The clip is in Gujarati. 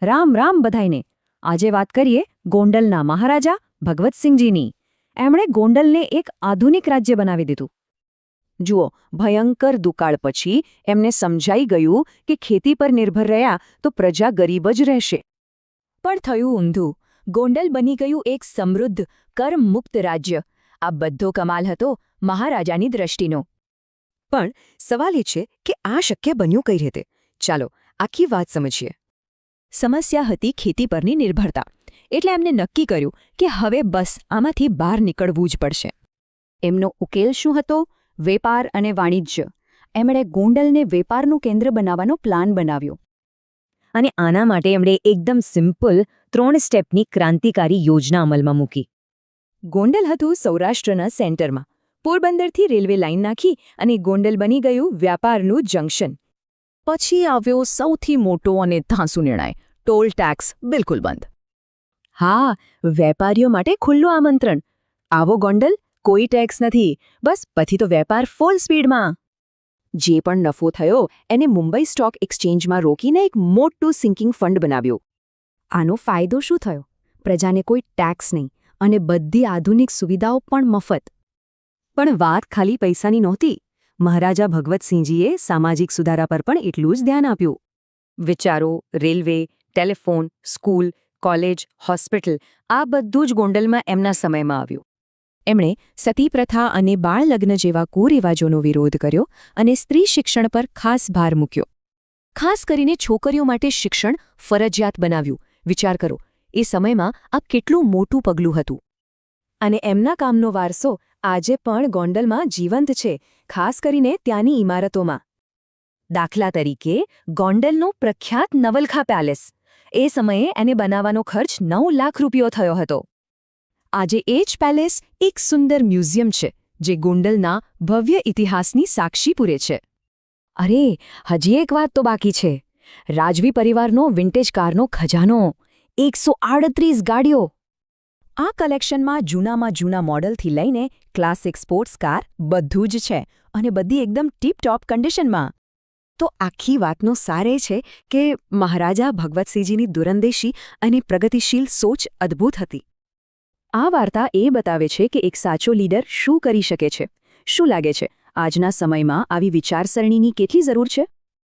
રામ રામ બધાઈને. આજે વાત કરીએ ગોંડલના મહારાજા ભગવતસિંહજીની. એમણે ગોંડલને એક આધુનિક રાજ્ય બનાવી દીધું. જુઓ, ભયંકર દુકાળ પછી એમને સમજાઈ ગયું કે ખેતી પર નિર્ભર રહ્યા તો પ્રજા ગરીબ જ રહેશે. પણ થયું ઊંધું. ગોંડલ બની ગયું એક સમૃદ્ધ, કરમુક્ત રાજ્ય. આ બધો કમાલ હતો મહારાજાની દ્રષ્ટિનો. પણ સવાલ એ છે કે આ શક્ય બન્યું કઈ રીતે? ચાલો આખી વાત સમજીએ. સમસ્યા હતી ખેતી પરની નિર્ભરતા. એટલે એમને નક્કી કર્યું કે હવે બસ આમાંથી બહાર નીકળવું જ પડશે. એમનો ઉકેલ શું હતો? વેપાર અને વાણિજ્ય. એમણે ગોંડલને વેપારનું કેન્દ્ર બનાવવાનો પ્લાન બનાવ્યો. અને આના માટે એમણે એકદમ સિમ્પલ 3 સ્ટેપની ક્રાંતિકારી યોજના અમલમાં મૂકી. ગોંડલ હતું સૌરાષ્ટ્રના સેન્ટરમાં. પોરબંદરથી રેલવે લાઇન નાખી અને ગોંડલ બની ગયું વ્યાપારનું જંકશન. પછી આવ્યો સૌથી મોટો અને ધાંસુ નિર્ણય: ટોલ ટેક્સ બિલકુલ બંધ. હા, વેપારીઓ માટે ખુલ્લું આમંત્રણ. આવો ગોંડલ, કોઈ ટેક્સ નથી, બસ પછી તો વેપાર ફૂલ સ્પીડમાં. જે પણ નફો થયો એને મુંબઈ સ્ટોક એક્સચેન્જમાં રોકીને એક મોટું સિંકિંગ ફંડ બનાવ્યો. આનો ફાયદો શું થયો? પ્રજાને કોઈ ટેક્સ નહીં અને બધી આધુનિક સુવિધાઓ પણ મફત. પણ વાત ખાલી પૈસાની નહોતી. મહારાજા ભગવતસિંહજીએ સામાજિક સુધારા પર પણ એટલું જ ધ્યાન આપ્યું. વિચારો, railway, telephone, school, college, hospital, આ બધું જ ગોંડલમાં એમના સમયમાં આવ્યું. એમણે સતી પ્રથા અને બાળલગ્ન જેવા કુરિવાજોનો વિરોધ કર્યો અને સ્ત્રી શિક્ષણ પર ખાસ ભાર મૂક્યો. ખાસ કરીને છોકરીઓ માટે શિક્ષણ ફરજિયાત બનાવ્યું. વિચાર કરો, એ સમયમાં આ કેટલું મોટું પગલું હતું. અને એમના કામનો વારસો આજે પણ ગોંડલમાં જીવંત છે, ખાસ કરીને ત્યાંની ઇમારતોમાં. દાખલા તરીકે ગોંડલનો પ્રખ્યાત નવલખા પેલેસ. એ સમયે એને બનાવવાનો ખર્ચ 9 લાખ રૂપિયો થયો હતો. આજે એ જ પેલેસ એક સુંદર મ્યુઝિયમ છે, જે ગોંડલના ભવ્ય ઇતિહાસની સાક્ષી પૂરે છે. અરે, હજી એક વાત તો બાકી છે. રાજવી પરિવારનો વિન્ટેજ કારનો ખજાનો. 138 ગાડીઓ. આ કલેક્શનમાં જૂનામાં જૂના મોડલથી લઈને ક્લાસિક સ્પોર્ટ્સ કાર બધું જ છે, અને બધી એકદમ ટીપ-ટોપ કન્ડિશનમાં. તો આખી વાતનો સાર એ છે કે મહારાજા ભગવતસિંહજીની દૂરંદેશી અને પ્રગતિશીલ સોચ અદ્ભુત હતી. આ વાર્તા એ બતાવે છે કે એક સાચો લીડર શું કરી શકે છે. શું લાગે છે, આજના સમયમાં આવી વિચારસરણીની કેટલી જરૂર છે?